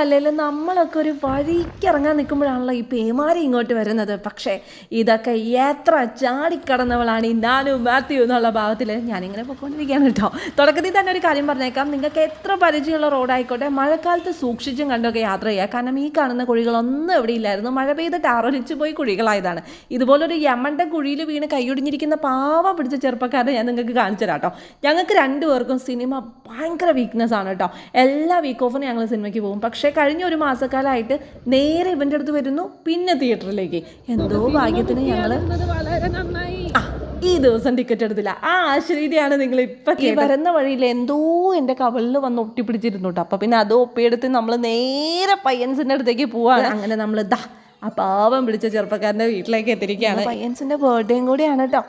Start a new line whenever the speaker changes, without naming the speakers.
അല്ലെങ്കിലും നമ്മളൊക്കെ ഒരു വഴിക്ക് ഇറങ്ങാൻ നിൽക്കുമ്പോഴാണല്ലോ ഈ പേമാരി ഇങ്ങോട്ട് വരുന്നത്. പക്ഷേ ഇതൊക്കെ എത്ര ചാടിക്കടന്നവളാണ് ഈ നാനും മാത്യു എന്നുള്ള ഭാഗത്തിൽ ഞാനിങ്ങനെ പോയിക്കൊണ്ടിരിക്കുകയാണ് കേട്ടോ. തുടക്കത്തിൽ തന്നെ ഒരു കാര്യം പറഞ്ഞേക്കാം, നിങ്ങൾക്ക് എത്ര പരിചയമുള്ള റോഡായിക്കോട്ടെ മഴക്കാലത്ത് സൂക്ഷിച്ചും കണ്ടൊക്കെ യാത്ര ചെയ്യുക. കാരണം ഈ കാണുന്ന കുഴികളൊന്നും എവിടെ ഇല്ലായിരുന്നു, മഴ പെയ്ത് ടാറൊലിച്ച് പോയി കുഴികളായതാണ്. ഇതുപോലൊരു യമണ്ട കുഴിയിൽ വീണ് കൈയൊടിഞ്ഞിരിക്കുന്ന പാവ പിടിച്ച ചെറുപ്പക്കാരെ ഞാൻ നിങ്ങൾക്ക് കാണിച്ചു തരാം കേട്ടോ. ഞങ്ങൾക്ക് രണ്ടുപേർക്കും സിനിമ ഭയങ്കര വീക്ക്നെസ് ആണ് കേട്ടോ. എല്ലാ വീക്ക് ഓഫിനും ഞങ്ങൾ സിനിമയ്ക്ക് പോകും. പക്ഷേ കഴിഞ്ഞ ഒരു മാസക്കാലമായിട്ട് നേരെ ഇവൻ്റെ അടുത്ത് വരുന്നു, പിന്നെ തിയേറ്ററിലേക്ക്. എന്തോ ഭാഗ്യത്തിന് ഞങ്ങൾ ഈ ദിവസം ടിക്കറ്റ് എടുത്തില്ല. ആ ആശ്ചര്യമാണ് നിങ്ങൾ ഇപ്പം വരുന്ന വഴിയിൽ എന്തോ എൻ്റെ കവളിൽ വന്ന് ഒട്ടിപ്പിടിച്ചിരുന്നു കേട്ടോ. അപ്പം പിന്നെ അത് ഒപ്പിയെടുത്ത് നമ്മൾ നേരെ പയ്യൻസിൻ്റെ അടുത്തേക്ക് പോവാണ്. അങ്ങനെ നമ്മൾ ആ പാവം പിടിച്ച ചെറുപ്പക്കാരൻ്റെ വീട്ടിലേക്ക് എത്തിയിരിക്കുകയാണ്. പയ്യൻസിൻ്റെ ബർത്ത്ഡേയും കൂടിയാണ് കേട്ടോ.